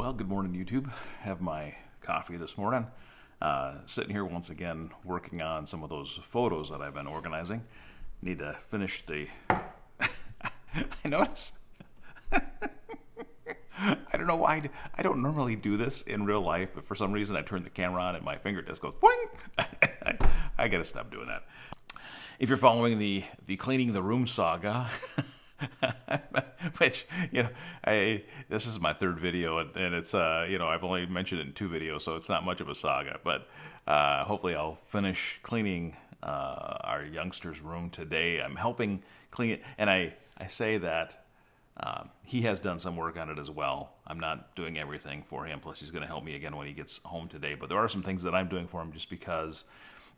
Well, good morning, YouTube. Have my coffee this morning. Sitting here once again working on some of those photos that I've been organizing. Need to finish the... I notice... I don't know why. I don't normally do this in real life, but for some reason I turn the camera on and my finger just goes boing. I gotta stop doing that. If you're following the cleaning the room saga, which, this is my third video, and it's, I've only mentioned it in 2 videos, so it's not much of a saga, but hopefully I'll finish cleaning our youngster's room today. I'm helping clean it, and I say that he has done some work on it as well. I'm not doing everything for him, plus he's going to help me again when he gets home today, but there are some things that I'm doing for him just because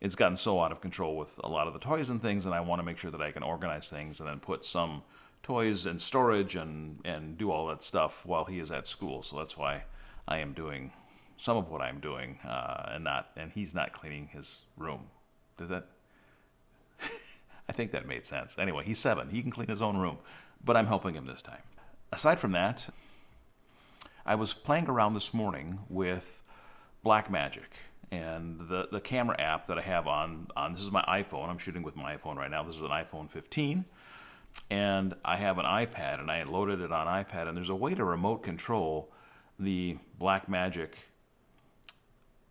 it's gotten so out of control with a lot of the toys and things, and I want to make sure that I can organize things and then put some toys in storage and do all that stuff while he is at school. So that's why I am doing some of what I'm doing, and he's not cleaning his room. Did that? I think that made sense. Anyway, he's 7. He can clean his own room, but I'm helping him this time. Aside from that, I was playing around this morning with Blackmagic. And the camera app that I have on this is my iPhone. I'm shooting with my iPhone right now. This is an iPhone 15. And I have an iPad, and I loaded it on iPad. And there's a way to remote control the Blackmagic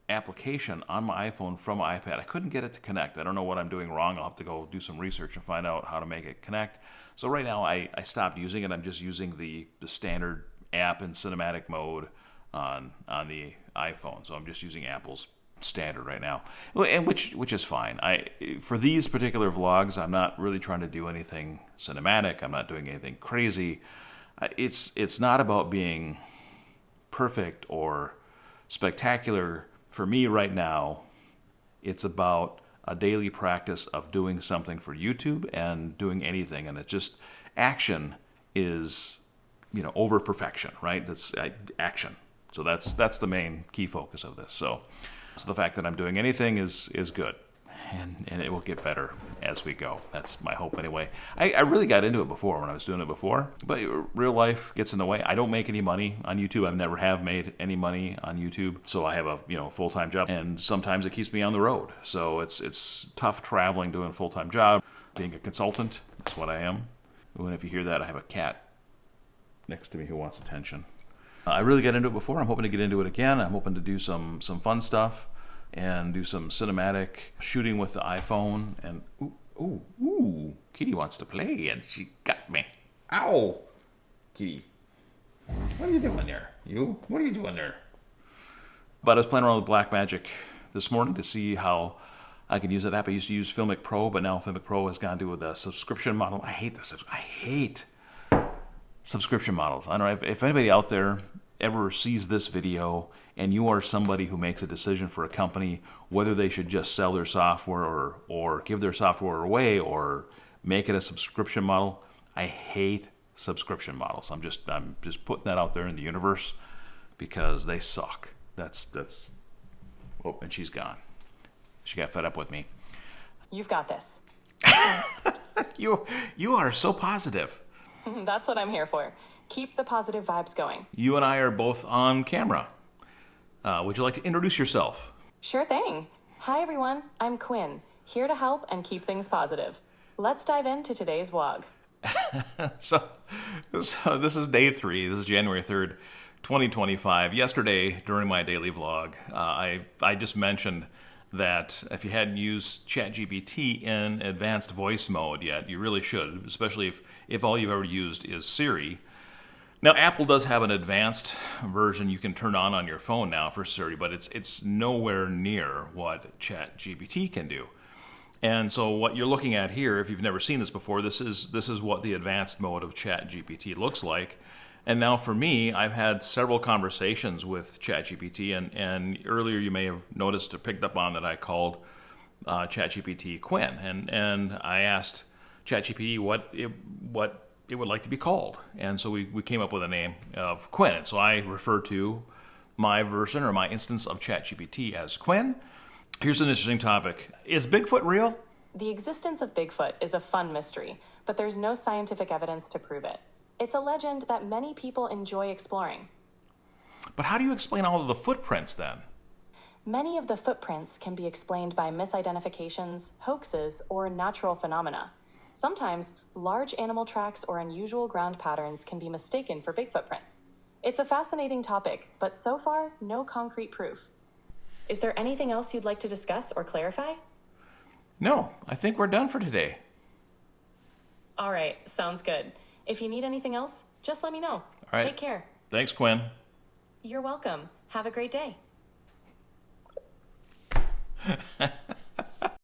application on my iPhone from my iPad. I couldn't get it to connect. I don't know what I'm doing wrong. I'll have to go do some research and find out how to make it connect. So right now I stopped using it. I'm just using the standard app in cinematic mode on the iPhone. So I'm just using Apple's standard right now, and which is fine. For these particular vlogs, I'm not really trying to do anything cinematic. I'm not doing anything crazy. It's not about being perfect or spectacular. For me right now, it's about a daily practice of doing something for YouTube and doing anything, and it's just action is over perfection, right? That's action. So that's the main key focus of this. So the fact that I'm doing anything is good, and it will get better as we go. That's my hope anyway. I really got into it before when I was doing it before, but real life gets in the way. I don't make any money on YouTube. I never have made any money on YouTube, so I have a full-time job, and sometimes it keeps me on the road. So it's tough traveling, doing a full-time job. Being a consultant, that's what I am. And if you hear that, I have a cat next to me who wants attention. I really got into it before. I'm hoping to get into it again. I'm hoping to do some fun stuff and do some cinematic shooting with the iPhone. And ooh, Kitty wants to play, and she got me. Ow, Kitty. What are you doing there? What are you doing there? But I was playing around with Blackmagic this morning to see how I can use that app. I used to use Filmic Pro, but now Filmic Pro has gone to the subscription model. I hate subscription models. I don't know if anybody out there ever sees this video and you are somebody who makes a decision for a company whether they should just sell their software or give their software away or make it a subscription model. I hate subscription models. I'm just putting that out there in the universe because they suck. That's oh, and she's gone. She got fed up with me. You've got this. You are so positive. That's what I'm here for. Keep the positive vibes going. You and I are both on camera. Would you like to introduce yourself? Sure thing. Hi, everyone. I'm Quinn, here to help and keep things positive. Let's dive into today's vlog. So this is day 3. This is January 3rd, 2025. Yesterday, during my daily vlog, I just mentioned that if you hadn't used ChatGPT in advanced voice mode yet, you really should, especially if all you've ever used is Siri. Now, Apple does have an advanced version you can turn on your phone now for Siri, but it's nowhere near what ChatGPT can do. And so what you're looking at here, if you've never seen this before, this is what the advanced mode of ChatGPT looks like. And now for me, I've had several conversations with ChatGPT, and earlier you may have noticed or picked up on that I called ChatGPT Quinn, and I asked ChatGPT what it would like to be called, and so we came up with a name of Quinn. And so I refer to my version or my instance of ChatGPT as Quinn. Here's an interesting topic. Is Bigfoot real? The existence of Bigfoot is a fun mystery, but there's no scientific evidence to prove it. It's a legend that many people enjoy exploring. But how do you explain all of the footprints then? Many of the footprints can be explained by misidentifications, hoaxes, or natural phenomena. Sometimes, large animal tracks or unusual ground patterns can be mistaken for Bigfoot prints. It's a fascinating topic, but so far, no concrete proof. Is there anything else you'd like to discuss or clarify? No, I think we're done for today. All right, sounds good. If you need anything else, just let me know. All right. Take care. Thanks, Quinn. You're welcome. Have a great day.